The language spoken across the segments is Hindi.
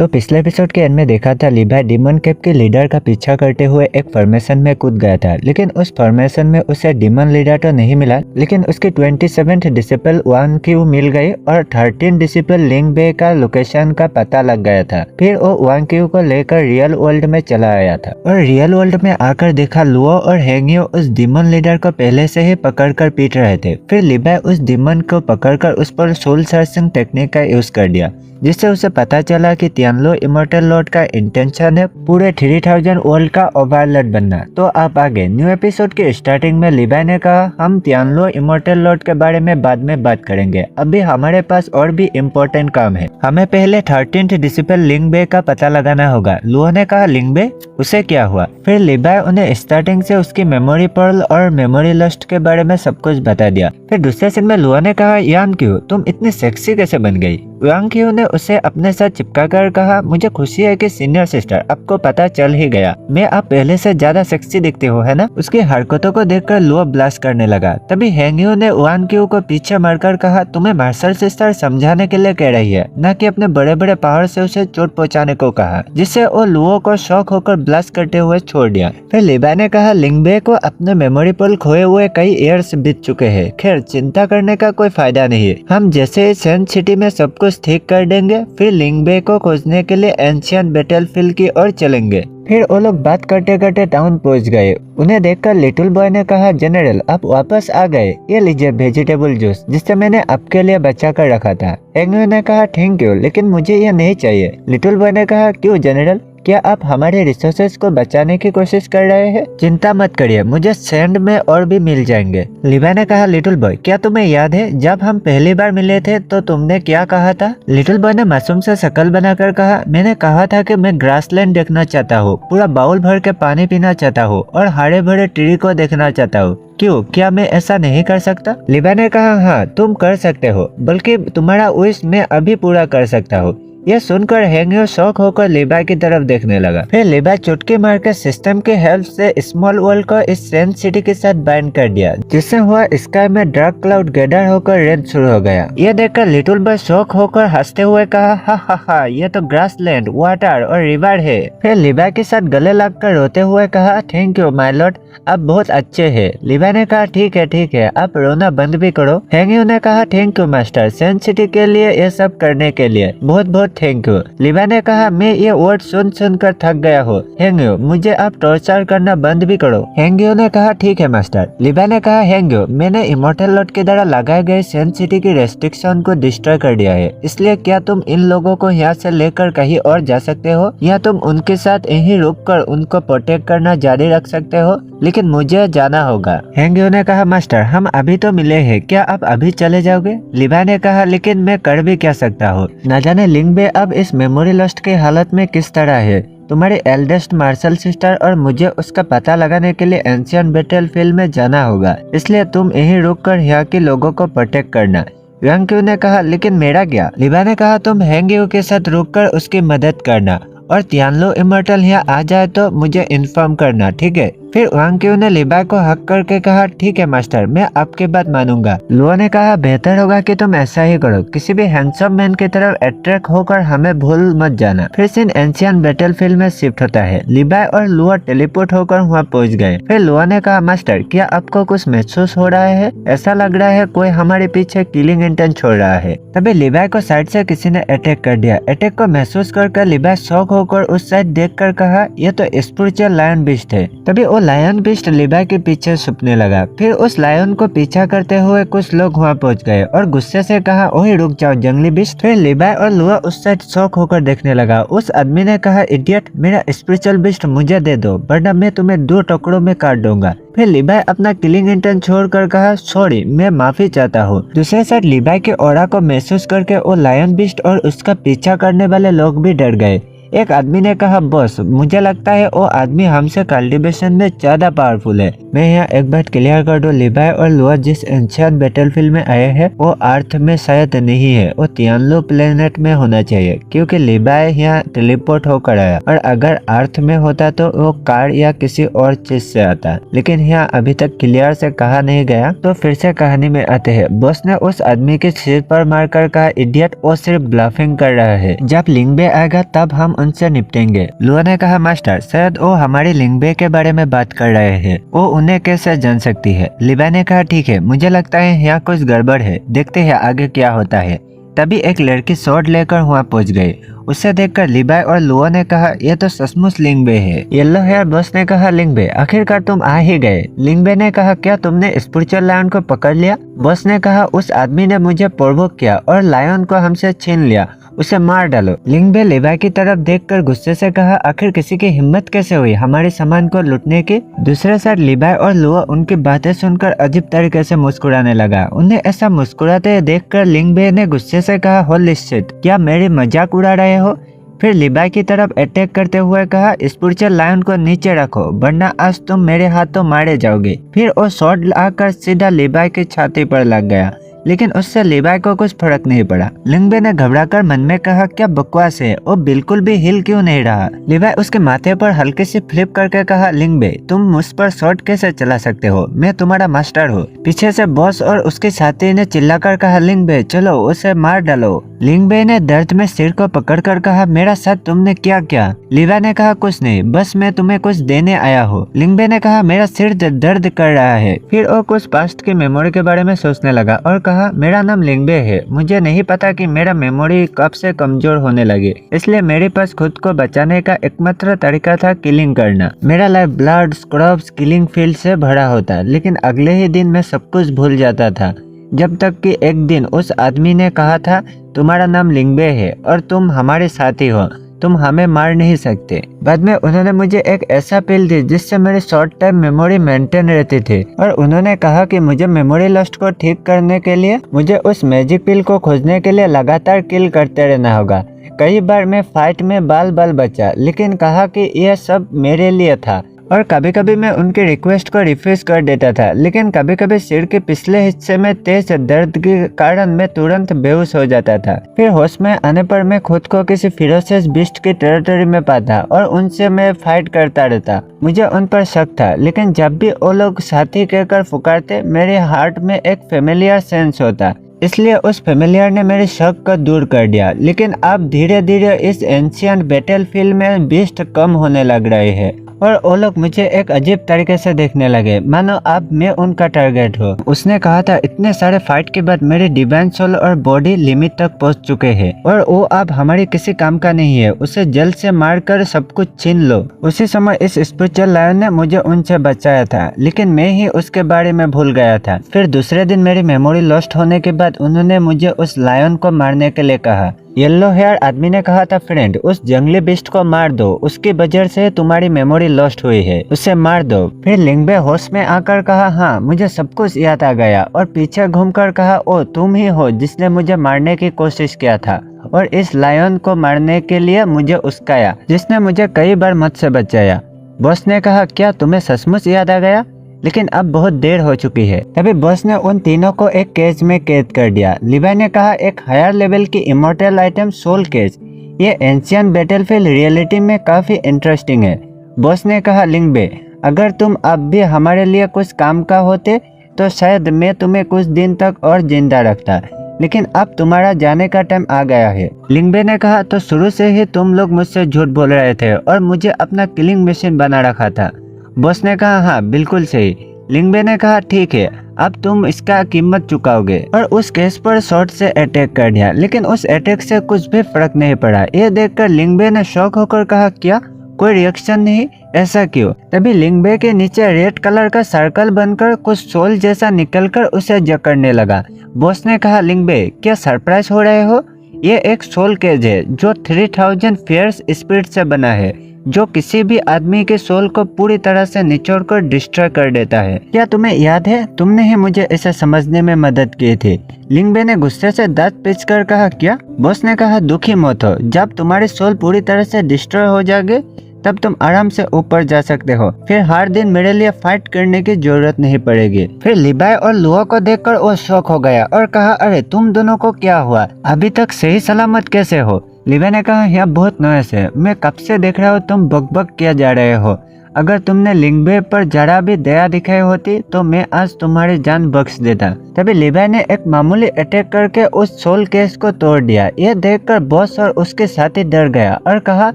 तो पिछले एपिसोड के एंड में देखा था लीवाई डीमन कैप के लीडर का पीछा करते हुए एक फॉर्मेशन में कूद गया था, लेकिन उस फॉर्मेशन में उसे डीमन लीडर तो नहीं मिला, लेकिन उसकी 27th डिसिपल वांग क्यू मिल गई और 13 डिसिपल लिंग बे का लोकेशन का पता लग गया था। फिर वो वांग क्यू को लेकर रियल वर्ल्ड में चला आया था और रियल वर्ल्ड में आकर देखा लुओ और हेंगियो उस डीमन लीडर को पहले से ही पकड़कर पीट रहे थे। फिर लीवाई उस डीमन को पकड़कर उस पर सोल सर्चिंग टेक्निक का यूज कर दिया, जिससे उसे पता चला कि तियानलो इमॉर्टल लॉर्ड का इंटेंशन है पूरे 3000 वर्ल्ड का ओवरलॉर्ड बनना। तो आप आगे न्यू एपिसोड के स्टार्टिंग में लीवाई ने कहा हम तियानलो इमॉर्टल लॉर्ड के बारे में बाद में बात करेंगे, अभी हमारे पास और भी इम्पोर्टेंट काम है, हमें पहले 13th डिसिपल लिंग बे का पता लगाना होगा। लुओ ने कहा लिंग बे, उसे क्या हुआ? फिर लीवाई उन्हें स्टार्टिंग से उसकी मेमोरी पर्ल और मेमोरी लस्ट के बारे में सब कुछ बता दिया। फिर दूसरे सीन में लुओ ने कहा यान क्यू, तुम इतनी सेक्सी कैसे बन गई? वांग क्यू ने उसे अपने साथ चिपका कर कहा मुझे खुशी है कि सीनियर सिस्टर आपको पता चल ही गया, मैं आप पहले से ज्यादा सेक्सी दिखते हो, है ना? उसकी हरकतों को देखकर लुओ ब्लास्ट करने लगा। तभी हेंगियो ने वांग क्यू को पीछे मारकर कहा तुम्हें मार्शल सिस्टर समझाने के लिए कह रही है, न कि अपने बड़े बड़े पावर से उसे चोट पहुंचाने को कहा, जिससे वो लुओ को शॉक होकर ब्लास्ट करते हुए छोड़ दिया। फिर लीवाई ने कहा लिंग बे को अपने मेमोरी पर्ल खोए हुए कई ईयर्स बीत चुके हैं, खैर चिंता करने का कोई फायदा नहीं है, हम जैसे ही सेंट सिटी में सब कुछ ठीक कर देंगे फिर लिंग बे को खोजने के लिए एंशियंट बैटलफील्ड की ओर चलेंगे। फिर वो लोग बात करते करते टाउन पहुंच गए। उन्हें देखकर लिटिल बॉय ने कहा जनरल आप वापस आ गए, ये लीजिए वेजिटेबल जूस जिससे मैंने आपके लिए बचा कर रखा था। हेंगियो ने कहा थैंक यू, लेकिन मुझे ये नहीं चाहिए। लिटिल बॉय ने कहा क्यों जनरल, क्या आप हमारे रिसोर्सेज को बचाने की कोशिश कर रहे हैं? चिंता मत करिए, मुझे सैंड में और भी मिल जाएंगे। लीवाई ने कहा लिटिल बॉय क्या तुम्हें याद है जब हम पहली बार मिले थे तो तुमने क्या कहा था? लिटिल बॉय ने मासूम से शकल बनाकर कहा मैंने कहा था कि मैं ग्रासलैंड देखना चाहता हूँ, पूरा बाउल भर के पानी पीना चाहता हूँ और हरे भरे ट्री को देखना चाहता हूँ, क्यों क्या मैं ऐसा नहीं कर सकता? लीवाई ने कहा हाँ तुम कर सकते हो, बल्कि तुम्हारा विश मैं अभी पूरा कर सकता हूँ। यह सुनकर हेंगियो शौक होकर लीवाई की तरफ देखने लगा। फिर लीवाई चुटकी मारकर सिस्टम की हेल्प से स्मॉल वर्ल्ड को इस सेंट सिटी के साथ बाइंड कर दिया, जिससे हुआ स्काई में डार्क क्लाउड गैदर होकर रेन शुरू हो गया। यह देखकर लिटिल बॉय शौक होकर हंसते हुए कहा हा ये तो ग्रासलैंड, वाटर और रिवर है। फिर लीवाई के साथ गले लगकर रोते हुए कहा थैंक यू माय लॉर्ड, आप बहुत अच्छे हैं। लीवाई ने कहा ठीक है आप रोना बंद भी करो। हेंगियो ने कहा thank you master, saint city के लिए ये सब करने के लिए बहुत बहुत थैंक यू। लीवाई ने कहा मैं ये वर्ड सुन कर थक गया हूँ, हेंगियो मुझे आप टॉर्चर करना बंद भी करो। हेंगियो ने कहा ठीक है मास्टर। लीवाई ने कहा हेंगियो मैंने इमॉर्टल लॉर्ड के द्वारा लगाए गए सेंट सिटी की रेस्ट्रिक्शन को डिस्ट्रॉय कर दिया है, इसलिए क्या तुम इन लोगों को यहाँ से लेकर कहीं और जा सकते हो या तुम उनके साथ यहीं रुक कर उनको प्रोटेक्ट करना जारी रख सकते हो, लेकिन मुझे जाना होगा। हेंगियो ने कहा मास्टर हम अभी तो मिले हैं, क्या आप अभी चले जाओगे? लीवाई ने कहा लेकिन मैं कर भी क्या सकता हूँ, न जाने लिंग बे अब इस मेमोरी लस्ट की हालत में किस तरह है। तुम्हारी एल्डेस्ट मार्शल सिस्टर और मुझे उसका पता लगाने के लिए एंशियंट बैटलफील्ड में जाना होगा, इसलिए तुम यहीं रुककर यहाँ के लोगों को प्रोटेक्ट करना। वांग क्यू ने कहा लेकिन मेरा क्या? लीवाई ने कहा तुम हेंगियो के साथ रुककर उसकी मदद करना और तियानलो इमॉर्टल यहाँ आ जाए तो मुझे इन्फॉर्म करना, ठीक है? फिर वांग क्यू ने लीवाई को हक करके कहा ठीक है मास्टर, मैं आपकी बात मानूंगा। लुओ ने कहा बेहतर होगा कि तुम ऐसा ही करो, किसी भी हैंडसम मैन की तरफ अट्रैक्ट होकर हमें भूल मत जाना। फिर सीन एंशियंट बैटलफील्ड में शिफ्ट होता है। लीवाई और लुओ टेलीपोर्ट होकर वहाँ पहुँच गए। फिर लुओ ने कहा मास्टर क्या आपको कुछ महसूस हो रहा है? ऐसा लग रहा है कोई हमारे पीछे किलिंग इंटेंट छोड़ रहा है। तभी लीवाई को साइड से किसी ने अटैक कर दिया। अटैक को महसूस कर लीवाई शॉक होकर उस साइड देख कर कहा यह तो स्पिरिचुअल लायन बीस्ट है। तभी लायन बीस्ट लीवाई के पीछे छुपने लगा। फिर उस लायन को पीछा करते हुए कुछ लोग वहाँ पहुँच गए और गुस्से से कहा ओए रुक जाओ जंगली बीस्ट। फिर लीवाई और लुओ उस साइड शॉक होकर देखने लगा। उस आदमी ने कहा इडियट, मेरा स्पिरिचुअल बीस्ट मुझे दे दो वरना मैं तुम्हें 2 टुकड़ों में काट दूंगा। फिर लीवाई अपना किलिंग इंटेंट छोड़कर कहा सॉरी मैं माफी चाहता हूँ। दूसरे साइड लीवाई के ऑरा को महसूस करके वो लायन बीस्ट और उसका पीछा करने वाले लोग भी डर गए। एक आदमी ने कहा, बॉस मुझे लगता है वो आदमी हमसे कल्टीवेशन में ज्यादा पावरफुल है। मैं यहाँ एक बात क्लियर कर दूं, लिबाई और लुआ जिस एंशिएंट बैटलफील्ड में आए हैं वो अर्थ में शायद नहीं है, वो तियानलू प्लेनेट में होना चाहिए, क्योंकि लिबाई यहाँ टेलीपोर्ट होकर आया, और अगर अर्थ में होता तो वो कार या किसी और चीज से आता, लेकिन यहाँ अभी तक क्लियर से कहा नहीं गया। तो फिर से कहानी में आते हैं। बॉस ने उस आदमी के सिर पर मारकर कहा, इडियट वो सिर्फ ब्लफिंग कर रहा है, जब लिंगबे आएगा तब हम उनसे निपटेंगे। लुआ ने कहा, मास्टर शायद वो हमारी लिंगबे के बारे में बात कर रहे हैं, वो उन्हें कैसे जान सकती है। लिबाई ने कहा, ठीक है, मुझे लगता है यहाँ कुछ गड़बड़ है, देखते हैं आगे क्या होता है। तभी एक लड़की स्वॉर्ड लेकर वहाँ पहुँच गई। उसे देखकर लिबाई और लुआ ने कहा, यह तो सचमुच लिंगबे है। येलो हेयर बॉस ने कहा, लिंगबे आखिरकार तुम आ ही गए। लिंगबे ने कहा, क्या तुमने स्पिरिचुअल लायन को पकड़ लिया? बॉस ने कहा, उस आदमी ने मुझे प्रोवोक किया और लायन को हमसे छीन लिया, उसे मार डालो। लिंगबे लिबाई की तरफ देखकर गुस्से से कहा, आखिर किसी की हिम्मत कैसे हुई हमारे सामान को लूटने की? दूसरे साइड लिबाई और लुआ उनकी बातें सुनकर अजीब तरीके से मुस्कुराने लगा। उन्हें ऐसा मुस्कुराते देखकर लिंगबे ने गुस्से से कहा, होली शिट, क्या मेरी मजाक उड़ा रहे हो? फिर लिबाई की तरफ अटैक करते हुए कहा, स्पिरिचुअल लायन को नीचे रखो वरना आज तुम मेरे हाथों मारे जाओगे। फिर वो शॉट आकर सीधा लिबाई की छाती पर लग गया, लेकिन उससे लिबाई को कुछ फर्क नहीं पड़ा। लिंगबे ने घबराकर मन में कहा, क्या बकवास है, वो बिल्कुल भी हिल क्यों नहीं रहा। लिबाई उसके माथे पर हल्के से फ्लिप करके कहा, लिंगबे तुम मुझ पर शॉट कैसे चला सकते हो, मैं तुम्हारा मास्टर हूँ। पीछे से बॉस और उसके साथी ने चिल्लाकर कहा, लिंगबे चलो उसे मार डालो। लिंगबे ने दर्द में सिर को पकड़कर कहा, मेरा साथ तुमने क्या किया? लिबाई ने कहा, कुछ नहीं, बस मैं तुम्हें कुछ देने आया हूँ। लिंगबे ने कहा, मेरा सिर दर्द कर रहा है। फिर वो कुछ पास्ट की मेमोरी के बारे में सोचने लगा और कहा, मेरा नाम लिंगबे है, मुझे नहीं पता कि मेरा मेमोरी कब से कमजोर होने लगी, इसलिए मेरे पास खुद को बचाने का एकमात्र तरीका था किलिंग करना। मेरा life blood scrubs killing field से भरा होता, लेकिन अगले ही दिन मैं सब कुछ भूल जाता था, जब तक कि एक दिन उस आदमी ने कहा था, तुम्हारा नाम लिंगबे है और तुम हमारे साथी हो, तुम हमें मार नहीं सकते। बाद में उन्होंने मुझे एक ऐसा पिल दी जिससे मेरी शॉर्ट टाइम मेमोरी मेंटेन रहती थी, और उन्होंने कहा कि मुझे मेमोरी लॉस्ट को ठीक करने के लिए मुझे उस मैजिक पिल को खोजने के लिए लगातार किल करते रहना होगा। कई बार मैं फाइट में बाल बचा, लेकिन कहा कि यह सब मेरे लिए था, और कभी कभी मैं उनकी रिक्वेस्ट को रिफ्यूज कर देता था, लेकिन कभी कभी सिर के पिछले हिस्से में तेज दर्द के कारण मैं तुरंत बेहोश हो जाता था। फिर होश में आने पर मैं खुद को किसी फिरोसियस बीस्ट की टेरिटरी में पाता और उनसे मैं फाइट करता रहता। मुझे उन पर शक था, लेकिन जब भी वो लोग साथी कहकर पुकारते, मेरे हार्ट में एक फेमिलियर सेंस होता, इसलिए उस फेमिलियर ने मेरे शक को दूर कर दिया। लेकिन अब धीरे धीरे इस एंशिएंट बैटलफील्ड में बीस्ट कम होने लग रहे हैं, और वो लोग मुझे एक अजीब तरीके से देखने लगे, मानो अब मैं उनका टारगेट हूँ। उसने कहा था, इतने सारे फाइट के बाद मेरे डिवाइन सोल और बॉडी लिमिट तक पहुँच चुके हैं, और वो अब हमारे किसी काम का नहीं है, उसे जल्द से मारकर सब कुछ छीन लो। उसी समय इस स्पिरिचुअल लायन ने मुझे उनसे बचाया था, लेकिन मैं ही उसके बारे में भूल गया था। फिर दूसरे दिन मेरी मेमोरी लॉस्ट होने के बाद उन्होंने मुझे उस लायन को मारने के लिए कहा। येलो हेयर आदमी ने कहा था, फ्रेंड उस जंगली बीस्ट को मार दो, उसकी वजह से तुम्हारी मेमोरी लॉस्ट हुई है, उसे मार दो। फिर लिंगबे होश में आकर कहा, हाँ मुझे सब कुछ याद आ गया, और पीछे घूमकर कहा, ओ तुम ही हो जिसने मुझे मारने की कोशिश किया था, और इस लायन को मारने के लिए मुझे उस्काया, जिसने मुझे कई बार मौत से बचाया। बॉस ने कहा, क्या तुम्हें सचमुच याद आ गया? लेकिन अब बहुत देर हो चुकी है। तभी बॉस ने उन तीनों को एक केज में कैद कर दिया। लिबाई ने कहा, एक हायर लेवल की इमॉर्टल आइटम सोल केज, ये एंशिएंट बैटलफील्ड रियलिटी में काफी इंटरेस्टिंग है। बॉस ने कहा, लिंगबे अगर तुम अब भी हमारे लिए कुछ काम का होते तो शायद मैं तुम्हें कुछ दिन तक और जिंदा रखता, लेकिन अब तुम्हारा जाने का टाइम आ गया है। लिंगबे ने कहा, तो शुरू से ही तुम लोग मुझसे झूठ बोल रहे थे और मुझे अपना किलिंग मशीन बना रखा था। बॉस ने कहा, हाँ बिल्कुल सही। लिंगबे ने कहा, ठीक है अब तुम इसका कीमत चुकाओगे, और उस केस पर शॉर्ट से अटैक कर दिया, लेकिन उस अटैक से कुछ भी फर्क नहीं पड़ा। ये देखकर लिंगबे ने शॉक होकर कहा, क्या कोई रिएक्शन नहीं, ऐसा क्यों? तभी लिंगबे के नीचे रेड कलर का सर्कल बनकर कुछ सोल जैसा निकलकर उसे जकड़ने लगा। बॉस ने कहा, लिंगबे क्या सरप्राइज हो रहे हो? ये एक सोल केज है जो 3000 फेयर्स स्पिरिट से बना है। जो किसी भी आदमी के सोल को पूरी तरह से निचोड़कर डिस्ट्रॉय कर देता है। क्या तुम्हें याद है, तुमने ही मुझे इसे समझने में मदद की थी। लिंगबे ने गुस्से से दांत पीसकर कहा, क्या? बॉस ने कहा, दुखी मत हो, जब तुम्हारी सोल पूरी तरह से डिस्ट्रॉय हो जाएगी तब तुम आराम से ऊपर जा सकते हो। फिर हर दिन मेरे लिए फाइट करने की जरूरत नहीं पड़ेगी। फिर लिबाई और लुओ को देखकर वो शॉक हो गया और कहा, अरे तुम दोनों को क्या हुआ? अभी तक सही सलामत कैसे हो? लिबाई ने कहा, यह बहुत नॉइस है, मैं कब से देख रहा हूँ तुम बकबक किया जा रहे हो। अगर तुमने लिंगबे पर जरा भी दया दिखाई होती तो मैं आज तुम्हारी जान बख्श देता। तभी लिबाई ने एक मामूली अटैक करके उस सोल केस को तोड़ दिया। यह देखकर बॉस और उसके साथी डर गया और कहा,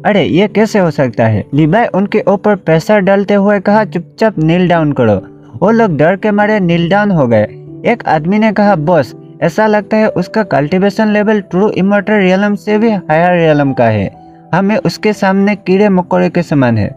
अरे ये कैसे हो सकता है? लिबाई उनके ऊपर प्रेशर डालते हुए कहा, चुपचाप नील डाउन करो। वो लोग डर के मारे नील डाउन हो गए। एक आदमी ने कहा, बॉस ऐसा लगता है उसका cultivation level true immortal realm से भी हायर रियलम का है। हमें उसके सामने कीड़े मकोड़े के समान है।